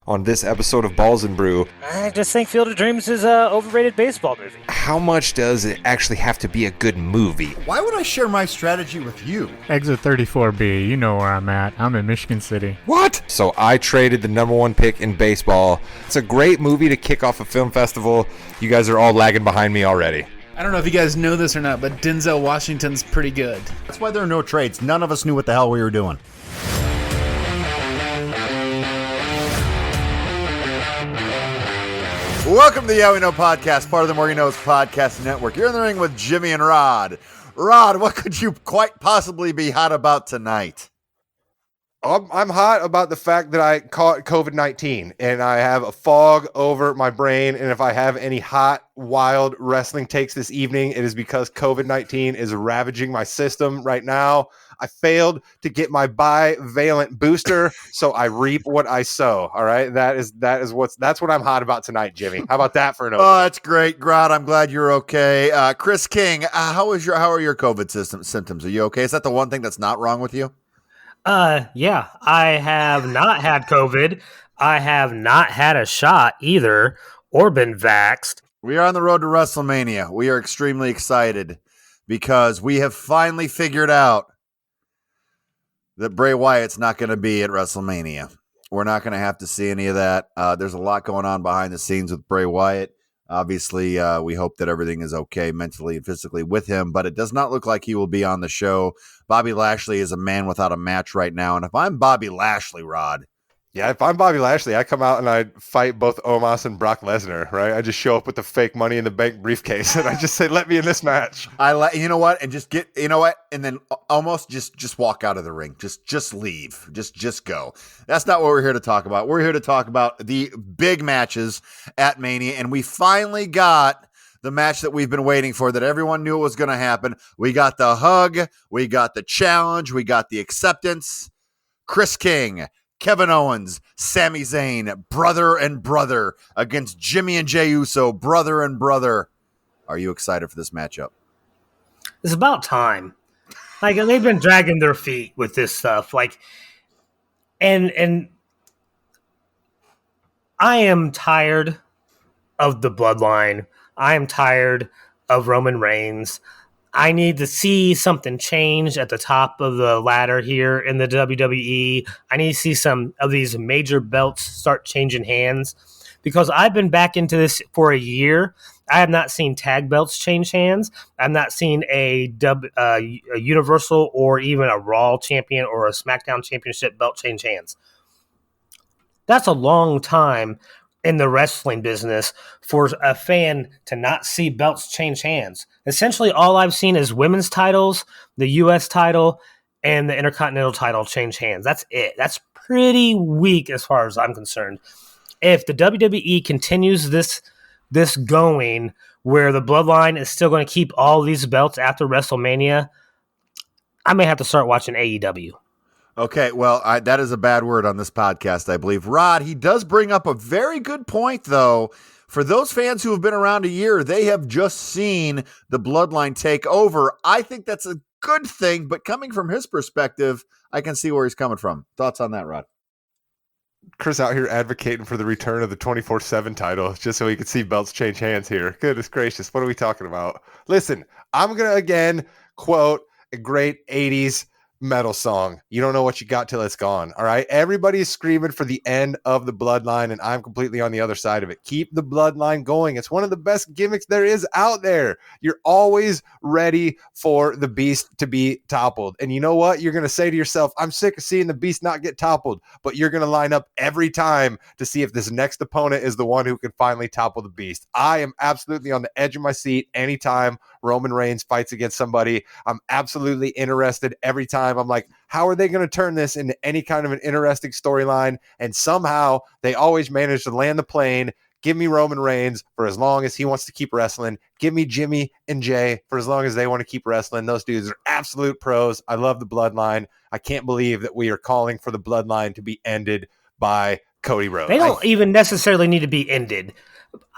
On this episode of Balls and Brew, I just think Field of Dreams is an overrated baseball movie. how much does it actually have to be a good movie? Why would I share my strategy with you? Exit 34B, you know where I'm at. I'm in Michigan City. What? So I traded the number one pick in baseball. It's a great movie to kick off a film festival. You guys are all lagging behind me already. I don't know if you guys know this or not, but Denzel Washington's pretty good. That's why there are no trades. None of us knew what the hell we were doing. Welcome to the Yeah We Know podcast, part of the More You Knows podcast network. You're in the ring with Jimmy and Rod. Rod, what could you quite possibly be hot about tonight? I'm hot about the fact that I caught COVID-19 and I have a fog over my brain. And if I have any hot, wild wrestling takes this evening, it is because COVID-19 is ravaging my system right now. I failed to get my bivalent booster, so I reap what I sow. All right, that's what I'm hot about tonight, Jimmy. How about that for an opening? Oh, that's great, Rod. I'm glad you're okay. Chris King, how are your COVID symptoms? Are you okay? Is that the one thing that's not wrong with you? Yeah, I have not had COVID. I have not had a shot either or been vaxxed. We are on the road to Wrestlemania. We are extremely excited because we have finally figured out that Bray Wyatt's not going to be at WrestleMania. We're not going to have to see any of that. There's a lot going on behind the scenes with Bray Wyatt. Obviously, we hope that everything is okay mentally and physically with him, but it does not look like he will be on the show. Bobby Lashley is a man without a match right now, and if I'm Bobby Lashley, Rod. Yeah, if I'm Bobby Lashley, I come out and I fight both Omos and Brock Lesnar, right? I just show up with the fake Money in the Bank briefcase and I just say, let me in this match. You know what? And just and then almost just walk out of the ring. Just leave. Just go. That's not what we're here to talk about. We're here to talk about the big matches at Mania, and we finally got the match that we've been waiting for, that everyone knew was going to happen. We got the hug, we got the challenge, we got the acceptance. Chris King, Kevin Owens, Sami Zayn, brother and brother against Jimmy and Jey Uso, brother and brother. Are you excited for this matchup? It's about time. Like, they've been dragging their feet with this stuff. Like, and I am tired of the bloodline. I am tired of Roman Reigns. I need to see something change at the top of the ladder here in the WWE. I need to see some of these major belts start changing hands, because I've been back into this for a year. I have not seen tag belts change hands. I've not seen a Universal or even a Raw champion or a SmackDown championship belt change hands. That's a long time in the wrestling business for a fan to not see belts change hands. Essentially, all I've seen is women's titles, the U.S. title, and the Intercontinental title change hands. That's it. That's pretty weak as far as I'm concerned. If the WWE continues this going, where the bloodline is still going to keep all these belts after WrestleMania, I may have to start watching AEW. Okay, well, that is a bad word on this podcast, I believe. Rod, he does bring up a very good point, though. For those fans who have been around a year, they have just seen the bloodline take over. I think that's a good thing, but coming from his perspective, I can see where he's coming from. Thoughts on that, Rod? Chris out here advocating for the return of the 24/7 title just so he could see belts change hands here. Goodness gracious, what are we talking about? Listen, I'm going to again quote a great 80s metal song. You don't know what you got till it's gone. All right. Everybody's screaming for the end of the bloodline, and I'm completely on the other side of it. Keep the bloodline going. It's one of the best gimmicks there is out there. You're always ready for the beast to be toppled. And you know what? You're going to say to yourself, I'm sick of seeing the beast not get toppled, but you're going to line up every time to see if this next opponent is the one who can finally topple the beast. I am absolutely on the edge of my seat anytime Roman Reigns fights against somebody. I'm absolutely interested every time. I'm like, how are they going to turn this into any kind of an interesting storyline? And somehow they always manage to land the plane. Give me Roman Reigns for as long as he wants to keep wrestling. Give me Jimmy and Jay for as long as they want to keep wrestling. Those dudes are absolute pros. I love the bloodline. I can't believe that we are calling for the bloodline to be ended by Cody Rhodes. They don't even necessarily need to be ended.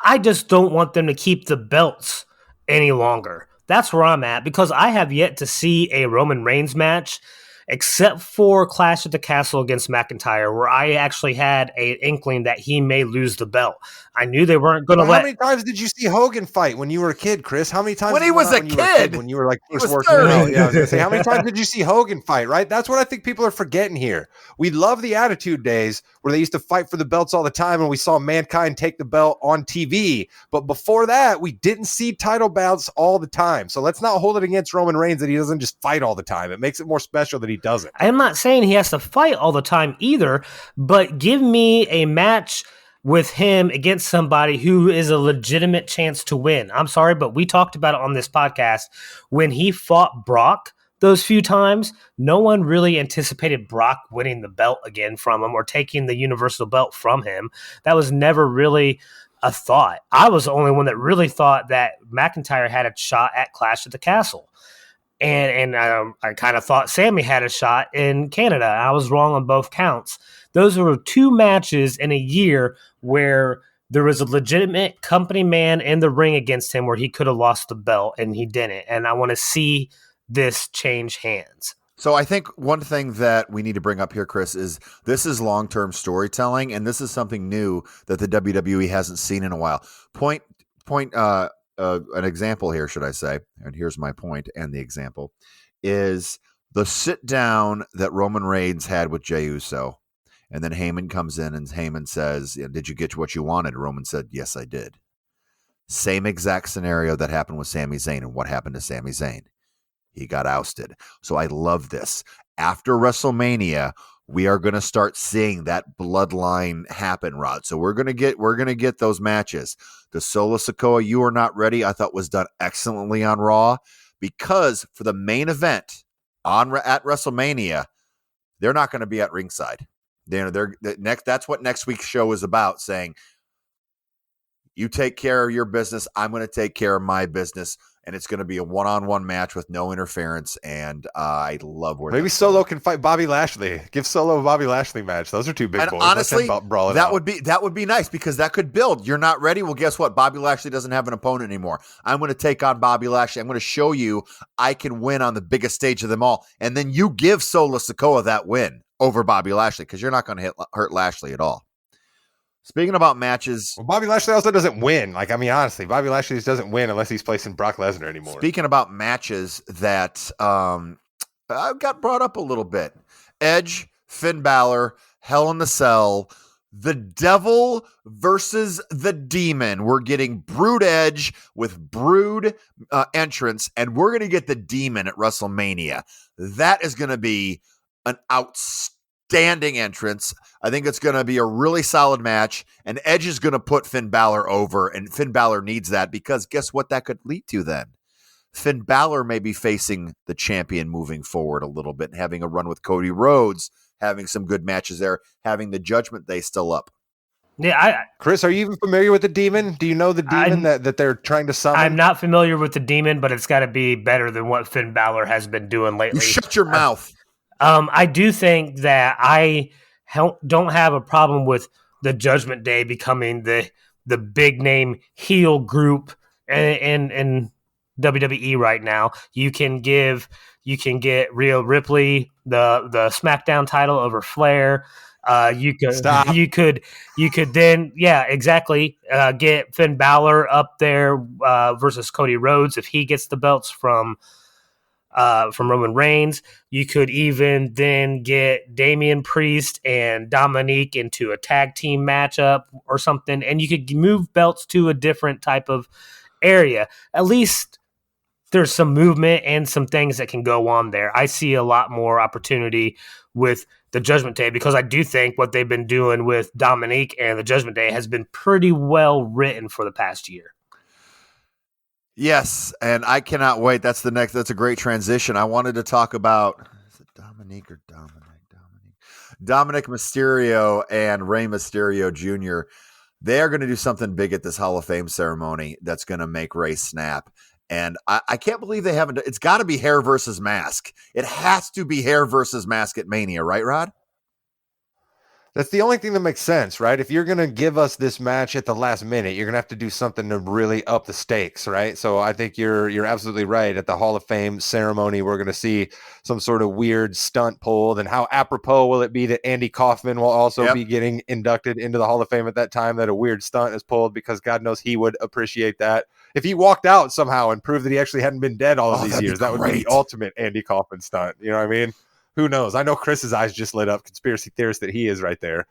I just don't want them to keep the belts any longer. That's where I'm at, because I have yet to see a Roman Reigns match except for Clash at the Castle against McIntyre, where I actually had an inkling that he may lose the belt. I knew they weren't going to But let. how many times did you see Hogan fight when you were a kid, Chris? How many times When he was a kid? when you were like He first was working 30. out? Yeah, I was gonna say, how many times did you see Hogan fight? Right, that's what I think people are forgetting here. We love the Attitude Days where they used to fight for the belts all the time, and we saw Mankind take the belt on TV. But before that, we didn't see title bouts all the time. So let's not hold it against Roman Reigns that he doesn't just fight all the time. It makes it more special that he doesn't. I'm not saying he has to fight all the time either, but give me a match with him against somebody who is a legitimate chance to win. I'm sorry, but we talked about it on this podcast. When he fought Brock those few times, no one really anticipated Brock winning the belt again from him or taking the Universal belt from him. That was never really a thought. I was the only one that really thought that McIntyre had a shot at Clash at the Castle. And I kind of thought Sammy had a shot in Canada. I was wrong on both counts. Those were two matches in a year where there was a legitimate company man in the ring against him where he could have lost the belt, and he didn't. And I want to see this change hands. So I think one thing that we need to bring up here, Chris, is this is long-term storytelling, and this is something new that the WWE hasn't seen in a while. An example here, should I say, and here's my point and the example, is the sit down that Roman Reigns had with Jey Uso. And then Heyman comes in and Heyman says, did you get what you wanted? Roman said, yes, I did. Same exact scenario that happened with Sami Zayn. And what happened to Sami Zayn? He got ousted. So I love this. After WrestleMania, we are going to start seeing that bloodline happen, Rod. So we're going to get those matches. The Solo Sikoa, You Are Not Ready, I thought was done excellently on Raw, because for the main event at WrestleMania, they're not going to be at ringside. That's what next week's show is about, saying, you take care of your business, I'm going to take care of my business. And it's going to be a one-on-one match with no interference, and I love where maybe Solo can fight Bobby Lashley. Give Solo a Bobby Lashley match. Those are two big boys. Honestly, that would be nice, because that could build. You're not ready? Well, guess what? Bobby Lashley doesn't have an opponent anymore. I'm going to take on Bobby Lashley. I'm going to show you I can win on the biggest stage of them all. And then you give Solo Sikoa that win over Bobby Lashley, because you're not going to hurt Lashley at all. Speaking about matches, well, Bobby Lashley also doesn't win. Honestly, Bobby Lashley just doesn't win unless he's placing Brock Lesnar anymore. Speaking about matches that got brought up a little bit: Edge, Finn Balor, Hell in the Cell, the Devil versus the Demon. We're getting Brood Edge with Brood entrance, and we're going to get the Demon at WrestleMania. That is going to be an outstanding entrance. I think it's going to be a really solid match, and Edge is going to put Finn Balor over, and Finn Balor needs that, because guess what that could lead to then? Finn Balor may be facing the champion moving forward a little bit, having a run with Cody Rhodes, having some good matches there, having the Judgment Day still up. Yeah, Chris, are you even familiar with the Demon? Do you know the Demon that they're trying to summon? I'm not familiar with the Demon, but it's got to be better than what Finn Balor has been doing lately. You shut your mouth. I do think that I don't have a problem with the Judgment Day becoming the big name heel group in WWE right now. You can get Rhea Ripley the SmackDown title over Flair. You could then, yeah, exactly, get Finn Balor up there versus Cody Rhodes if he gets the belts from Roman Reigns. You could even then get Damian Priest and Dominique into a tag team matchup or something, and you could move belts to a different type of area. At least there's some movement and some things that can go on there. I see a lot more opportunity with the Judgment Day, because I do think what they've been doing with Dominique and the Judgment Day has been pretty well written for the past year. Yes, and I cannot wait. That's a great transition. I wanted to talk about, is it Dominique or Dominic? Dominic Mysterio and Rey Mysterio Jr. They are going to do something big at this Hall of Fame ceremony that's going to make Rey snap. And I can't believe they haven't. It's got to be hair versus mask. It has to be hair versus mask at Mania, right, Rod? That's the only thing that makes sense, right? If you're going to give us this match at the last minute, you're going to have to do something to really up the stakes, right? So I think you're absolutely right. At the Hall of Fame ceremony, we're going to see some sort of weird stunt pulled. And how apropos will it be that Andy Kaufman will also be getting inducted into the Hall of Fame at that time, that a weird stunt is pulled, because God knows he would appreciate that. If he walked out somehow and proved that he actually hadn't been dead all of these years, that would be the ultimate Andy Kaufman stunt. You know what I mean? Who knows? I know Chris's eyes just lit up. Conspiracy theorist that he is right there.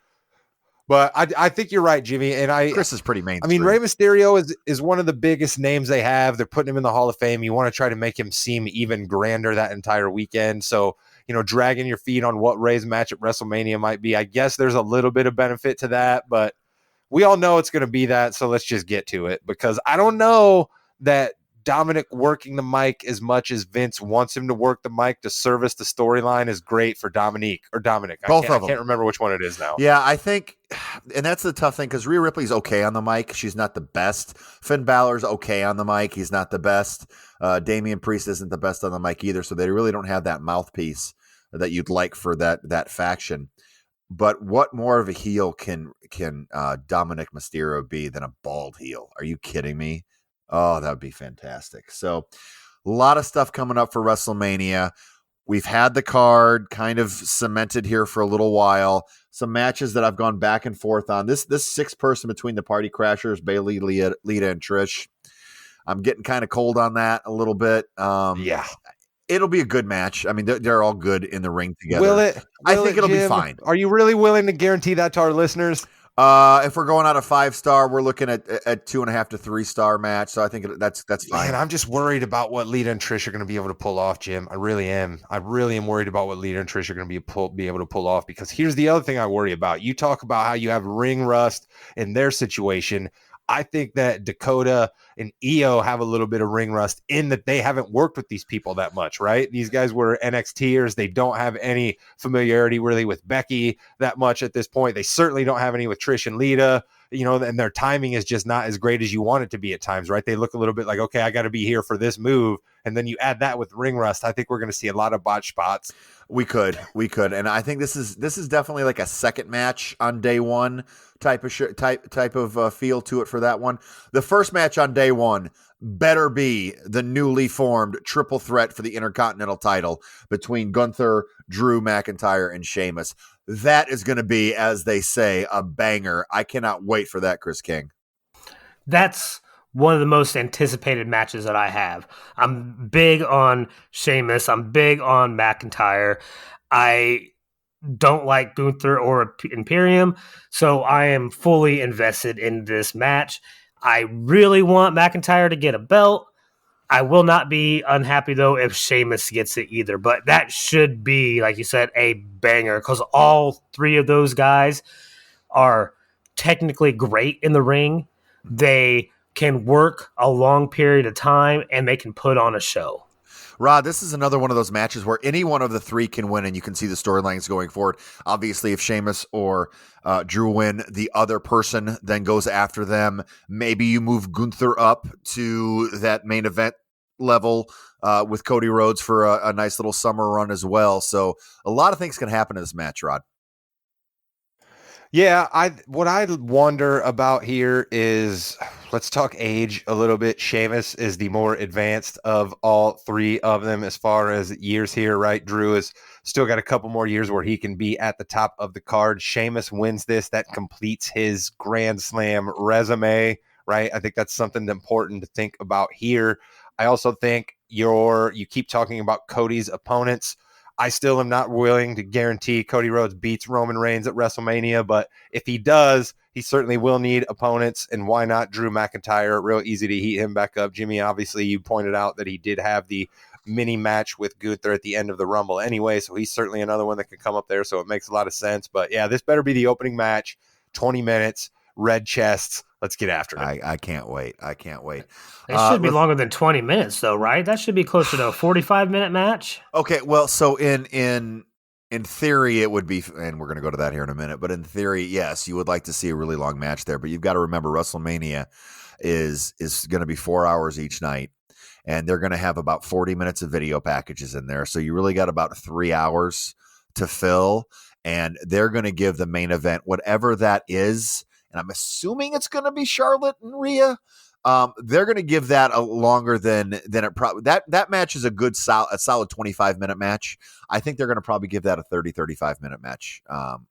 But I think you're right, Jimmy. And Chris is pretty mainstream. I mean, Rey Mysterio is one of the biggest names they have. They're putting him in the Hall of Fame. You want to try to make him seem even grander that entire weekend. So, dragging your feet on what Rey's match at WrestleMania might be, I guess there's a little bit of benefit to that. But we all know it's going to be that. So let's just get to it, because I don't know that Dominic working the mic as much as Vince wants him to work the mic to service the storyline is great for Dominic. Both of them. I can't remember which one it is now. Yeah, I think, and that's the tough thing, because Rhea Ripley's okay on the mic. She's not the best. Finn Balor's okay on the mic. He's not the best. Damian Priest isn't the best on the mic either, so they really don't have that mouthpiece that you'd like for that faction. But what more of a heel can Dominic Mysterio be than a bald heel? Are you kidding me? Oh, that would be fantastic. So a lot of stuff coming up for WrestleMania. We've had the card kind of cemented here for a little while. Some matches that I've gone back and forth on. This 6-person between the Party Crashers, Bayley, Lita, and Trish. I'm getting kind of cold on that a little bit. Yeah. It'll be a good match. I mean, they're all good in the ring together. Will it? I think it'll Jim, be fine. Are you really willing to guarantee that to our listeners? If we're going out of 5-star, we're looking at 2.5 to 3-star match. So I think that's fine. Man, I'm just worried about what Lita and Trish are going to be able to pull off, Jim. I really am. I really am worried about what Lita and Trish are going to be able to pull off, because here's the other thing I worry about. You talk about how you have ring rust in their situation. I think that Dakota and Io have a little bit of ring rust in that they haven't worked with these people that much, right? These guys were NXTers. They don't have any familiarity really with Becky that much at this point. They certainly don't have any with Trish and Lita, and their timing is just not as great as you want it to be at times, right? They look a little bit like, okay, I got to be here for this move. And then you add that with ring rust. I think we're going to see a lot of botch spots. We could. And I think this is definitely like a second match on day one type of feel to it for that one. The first match on day one better be the newly formed triple threat for the Intercontinental title between Gunther, Drew McIntyre, and Sheamus. That is going to be, as they say, a banger. I cannot wait for that, Chris King. That's one of the most anticipated matches that I have. I'm big on Sheamus. I'm big on McIntyre. I don't like Gunther or Imperium, so I am fully invested in this match. I really want McIntyre to get a belt. I will not be unhappy, though, if Sheamus gets it either. But that should be, like you said, a banger, because all three of those guys are technically great in the ring. They can work a long period of time, and they can put on a show. Rod, this is another one of those matches where any one of the three can win, and you can see the storylines going forward. Obviously, if Sheamus or Drew win, the other person then goes after them. Maybe you move Gunther up to that main event level with Cody Rhodes for a nice little summer run as well. So a lot of things can happen in this match, Rod. Yeah, what I wonder about here is, let's talk age a little bit. Sheamus is the more advanced of all three of them as far as years here, right? Drew has still got a couple more years where he can be at the top of the card. Sheamus wins this. That completes his Grand Slam resume, right? I think that's something important to think about here. I also think you keep talking about Cody's opponents. I still am not willing to guarantee Cody Rhodes beats Roman Reigns at WrestleMania, but if he does, he certainly will need opponents, and why not Drew McIntyre? Real easy to heat him back up. Jimmy, obviously, you pointed out that he did have the mini match with Gunther at the end of the Rumble anyway, so he's certainly another one that can come up there, so it makes a lot of sense. But yeah, this better be the opening match, 20 minutes, red chests. Let's get after it. I can't wait. It should be longer than 20 minutes, though, right? That should be closer to a 45-minute match. Okay, well, so in theory, it would be, and we're going to go to that here in a minute, but in theory, yes, you would like to see a really long match there, but you've got to remember WrestleMania is going to be 4 hours each night, and they're going to have about 40 minutes of video packages in there, so you really got about 3 hours to fill. and they're going to give the main event whatever that is. And I'm assuming it's going to be Charlotte and Rhea. They're going to give that a longer than it probably that match is a solid 25-minute match. I think they're going to probably give that a 35-minute match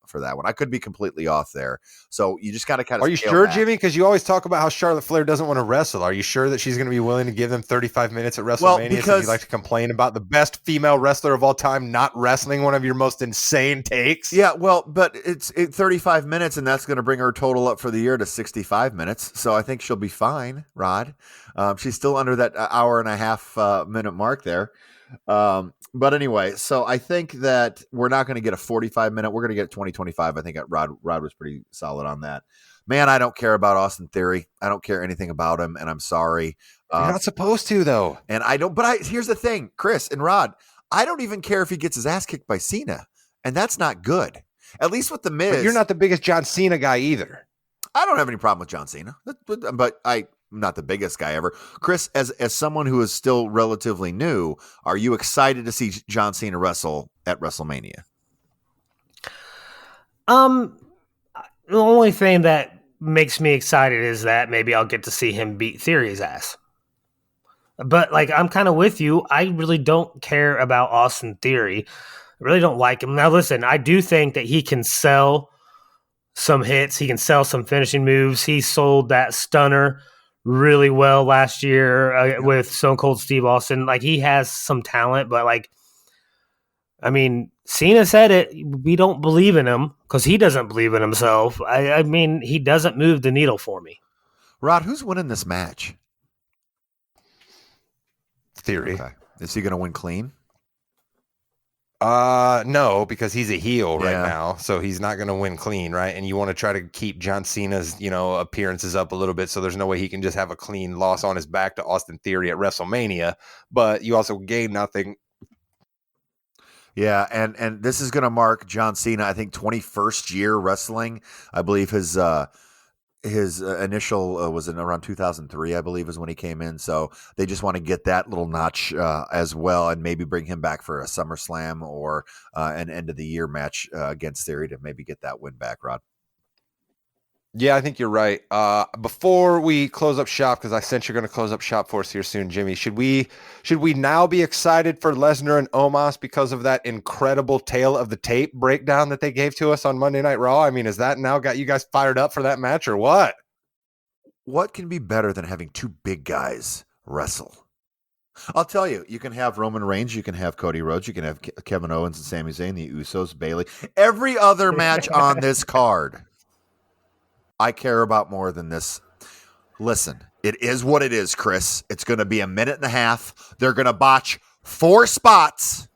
for that one. I could be completely off there. So you just got to kind of. Are you sure, Jimmy? Because you always talk about how Charlotte Flair doesn't want to wrestle. Are you sure that she's going to be willing to give them 35 minutes at WrestleMania? Well, Because you like to complain about the best female wrestler of all time not wrestling, one of your most insane takes. Yeah, well, but it's 35 minutes, and that's going to bring her total up for the year to 65 minutes. So I think she'll be fine, Rod. She's still under that hour and a half minute mark there. But anyway, so I think that we're not going to get a 45-minute. We're going to get 20-25. I think Rod was pretty solid on that. Man, I don't care about Austin Theory. I don't care anything about him, and I'm sorry. You're not supposed to, though. And I don't. But here's the thing, Chris and Rod. I don't even care if he gets his ass kicked by Cena, and that's not good. At least with the Miz. But you're not the biggest John Cena guy either. I don't have any problem with John Cena, but I'm not the biggest guy ever. Chris, as someone who is still relatively new, are you excited to see John Cena wrestle at WrestleMania? The only thing that makes me excited is that maybe I'll get to see him beat Theory's ass. But like, I'm kind of with you. I really don't care about Austin Theory. I really don't like him. Now, listen, I do think that he can sell some hits. He can sell some finishing moves. He sold that stunner really well last year with Stone Cold Steve Austin. Like, he has some talent, but like, I mean, Cena said it. We don't believe in him because he doesn't believe in himself. I mean, he doesn't move the needle for me. Rod, who's winning this match? Theory. Okay. Is he going to win clean? No, because he's a heel right now, so he's not going to win clean, right? And you want to try to keep John Cena's, appearances up a little bit, so there's no way he can just have a clean loss on his back to Austin Theory at WrestleMania. But you also gain nothing. Yeah, and this is going to mark John Cena, I think, 21st year wrestling. I believe his initial was in around 2003, I believe, is when he came in. So they just want to get that little notch as well, and maybe bring him back for a SummerSlam or an end of the year match against Theory to maybe get that win back, Rod. Yeah, I think you're right. Before we close up shop, because I sense you're going to close up shop for us here soon, Jimmy, should we now be excited for Lesnar and Omos because of that incredible tale of the tape breakdown that they gave to us on Monday Night Raw? I mean, has that now got you guys fired up for that match or what? What can be better than having two big guys wrestle? I'll tell you, you can have Roman Reigns, you can have Cody Rhodes, you can have Kevin Owens and Sami Zayn, the Usos, Bayley. Every other match on this card I care about more than this. Listen, it is what it is, Chris. It's going to be a minute and a half. They're going to botch 4 spots.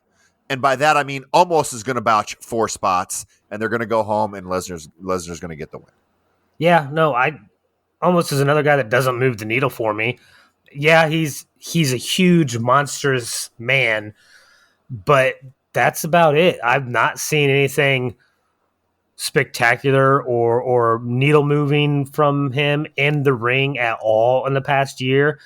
And by that, I mean almost is going to botch 4 spots. And they're going to go home and Lesnar's going to get the win. Yeah, no, Almost is another guy that doesn't move the needle for me. Yeah, he's a huge, monstrous man. But that's about it. I've not seen anything spectacular or needle moving from him in the ring at all in the past year.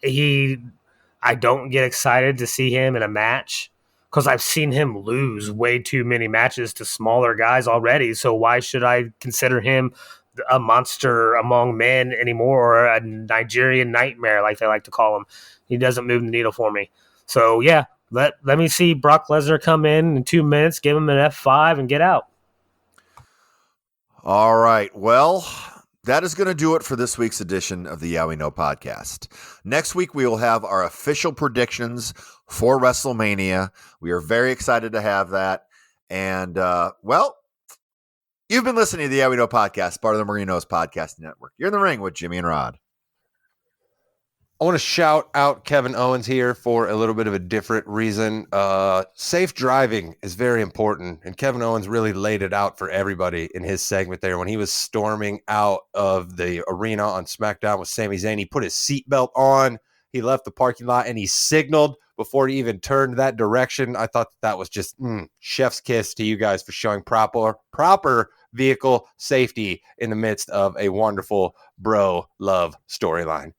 I don't get excited to see him in a match because I've seen him lose way too many matches to smaller guys already. So why should I consider him a monster among men anymore, or a Nigerian nightmare like they like to call him? He doesn't move the needle for me. So yeah, let me see Brock Lesnar come in 2 minutes, give him an F5 and get out. All right. Well, that is going to do it for this week's edition of the Yeah We Know podcast. Next week, we will have our official predictions for WrestleMania. We are very excited to have that. And, well, you've been listening to the Yeah We Know podcast, part of the Marinos Podcast Network. You're in the ring with Jimmy and Rod. I want to shout out Kevin Owens here for a little bit of a different reason. Safe driving is very important, and Kevin Owens really laid it out for everybody in his segment there when he was storming out of the arena on SmackDown with Sami Zayn. He put his seatbelt on, he left the parking lot, and he signaled before he even turned that direction. I thought that was just chef's kiss to you guys for showing proper vehicle safety in the midst of a wonderful bro love storyline.